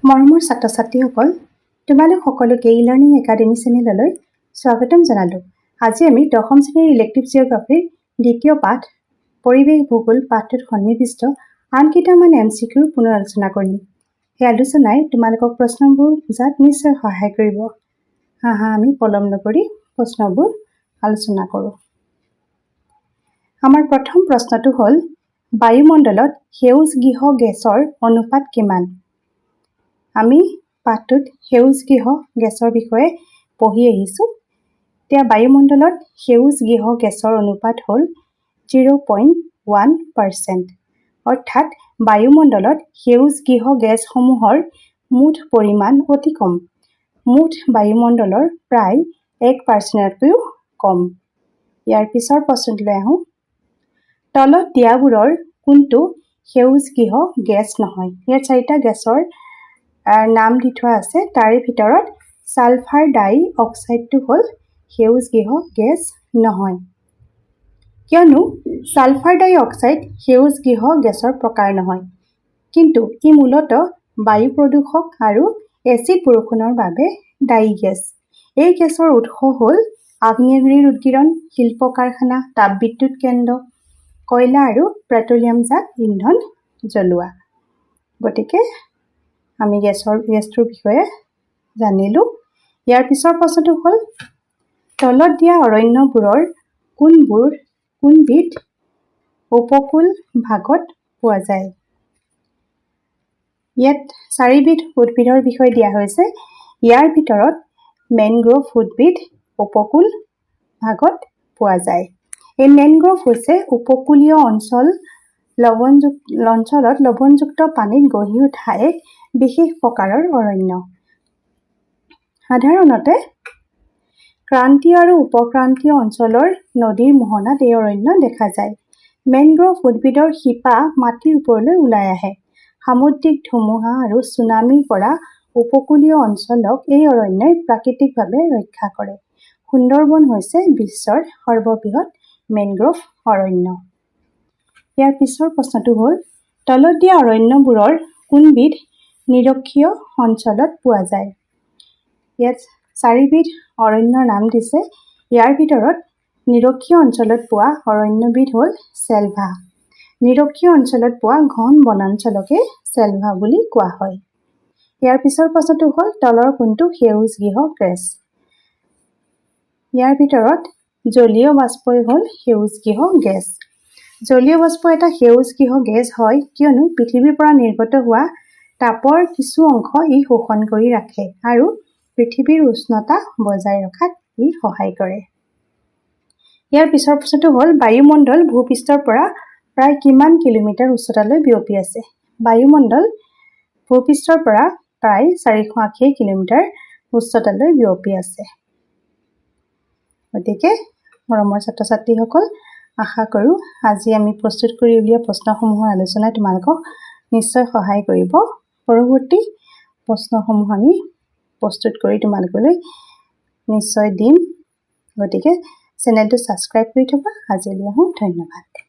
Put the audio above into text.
মৰমৰ ছাত্ৰ-ছাত্ৰীসকল, তোমালোক সকলোকে ই-লাৰ্নিং একাডেমী চেনেললৈ স্বাগতম জনালোঁ। আজি আমি 10ম শ্ৰেণীৰ ইলেক্টিভ জিঅ'গ্ৰাফীৰ দ্বিতীয় পাঠ পৰিৱেশ ভূগোল পাঠটোত সন্নিৱিষ্ট আন কেইটামান MCQৰ পুনৰ আলোচনা কৰিম। এই আলোচনাই তোমালোকক প্ৰশ্নবোৰ বুজাত নিশ্চয় সহায় কৰিব। আমি পলম নকৰি প্ৰশ্নবোৰ আলোচনা কৰোঁ। আমাৰ প্ৰথম প্ৰশ্নটো হ'ল বায়ুমণ্ডলত সেউজ গৃহ গেছৰ অনুপাত কিমান? আমি পাঠটোত সেউজ গৃহ গেছৰ বিষয়ে পঢ়ি আহিছোঁ। এতিয়া বায়ুমণ্ডলত সেউজ গৃহ গেছৰ অনুপাত হ'ল 0.1%, অৰ্থাৎ বায়ুমণ্ডলত সেউজ গৃহ গেছসমূহৰ মুঠ পৰিমাণ অতি কম। মুঠ বায়ুমণ্ডলৰ প্ৰায় 1%তকৈও কম। ইয়াৰ পিছৰ প্ৰশ্নটোলৈ আহোঁ। তলত দিয়াবোৰৰ কোনটো সেউজ গৃহ গেছ নহয়? ইয়াত 4টা গেছৰ নাম দি থোৱা আছে। তাৰে ভিতৰত ছালফাৰ ডাই অক্সাইডটো হ'ল সেউজ গৃহ গেছ নহয়, কিয়নো ছালফাৰ ডাই অক্সাইড সেউজ গৃহ গেছৰ প্ৰকাৰ নহয়, কিন্তু ই মূলতঃ বায়ু প্ৰদূষক আৰু এচিড বৰষুণৰ বাবে দায়ী গেছ। এই গেছৰ উৎস হ'ল আগ্নেয়গিৰিৰ উদগীৰণ, শিল্প কাৰখানা, তাপবিদ্যুৎ কেন্দ্ৰ, কয়লা আৰু পেট্ৰলিয়ামজাত ইন্ধন জ্বলোৱা। গতিকে আমি গেছটোৰ বিষয়ে জানিলোঁ। ইয়াৰ পিছৰ প্ৰশ্নটো হ'ল তলত দিয়া অৰণ্যবোৰৰ কোনবিধ উপকূল ভাগত পোৱা যায়? ইয়াত 4বিধ উদ্ভিদৰ বিষয়ে দিয়া হৈছে। ইয়াৰ ভিতৰত মেনগ্ৰোভ উদ্ভিদ উপকূল ভাগত পোৱা যায়। এই মেনগ্ৰোভ হৈছে উপকূলীয় অঞ্চলত লৱণযুক্ত পানীত গঢ়ি উঠা এক বিশেষ প্ৰকাৰৰ অৰণ্য। সাধাৰণতে ক্ৰান্তীয় আৰু উপক্ৰান্তীয় অঞ্চলৰ নদীৰ মোহনাত এই অৰণ্য দেখা যায়। মেনগ্ৰোভ উদ্ভিদৰ শিপা মাটিৰ ওপৰলৈ ওলাই আহে। সামুদ্ৰিক ধুমুহা আৰু ছুনামিৰ পৰা উপকূলীয় অঞ্চলক এই অৰণ্যই প্ৰাকৃতিকভাৱে ৰক্ষা কৰে। সুন্দৰবন হৈছে বিশ্বৰ সৰ্ববৃহৎ মেনগ্ৰোভ অৰণ্য। ইয়াৰ পিছৰ প্ৰশ্নটো হ'ল তলত দিয়া অৰণ্যবোৰৰ কোনবিধ নিৰক্ষীয় অঞ্চলত পোৱা যায়? ইয়াত 4বিধ অৰণ্যৰ নাম দিছে। ইয়াৰ ভিতৰত নিৰক্ষীয় অঞ্চলত পোৱা অৰণ্যবিধ হ'ল চেলভা। নিৰক্ষীয় অঞ্চলত পোৱা ঘন বনাঞ্চলকে চেলভা বুলি কোৱা হয়। ইয়াৰ পিছৰ প্ৰশ্নটো হ'ল তলৰ কোনটো সেউজ গৃহ গেছ? ইয়াৰ ভিতৰত জলীয় বাষ্পই হ'ল সেউজ গৃহ গেছ। জলীয় বাষ্প এটা সেউজ গৃহ গেছ হয় কিয়নো পৃথিৱীৰ পৰা নিৰ্গত হোৱা তাপৰ কিছু অংশ ই শোষণ কৰি ৰাখে আৰু পৃথিৱীৰ উষ্ণতা বজাই ৰখাত ই সহায় কৰে। ইয়াৰ পিছৰ প্ৰশ্নটো হ'ল বায়ুমণ্ডল ভূপৃষ্ঠৰ পৰা প্ৰায় কিমান কিলোমিটাৰ উচ্চতালৈ বিয়পি আছে? বায়ুমণ্ডল ভূপৃষ্ঠৰ পৰা প্ৰায় 480 কিলোমিটাৰ উচ্চতালৈ বিয়পি আছে। গতিকে মৰমৰ ছাত্ৰ-ছাত্ৰীসকল, আশা কৰোঁ আজি আমি প্ৰস্তুত কৰি উলিওৱা প্ৰশ্নসমূহৰ আলোচনাই তোমালোকক নিশ্চয় সহায় কৰিব। পৰৱৰ্তী প্ৰশ্নসমূহ আমি প্ৰস্তুত কৰি তোমালোকলৈ নিশ্চয় দিম। গতিকে চেনেলটো ছাবস্ক্ৰাইব কৰি থবা। আজিলৈ আহোঁ। ধন্যবাদ।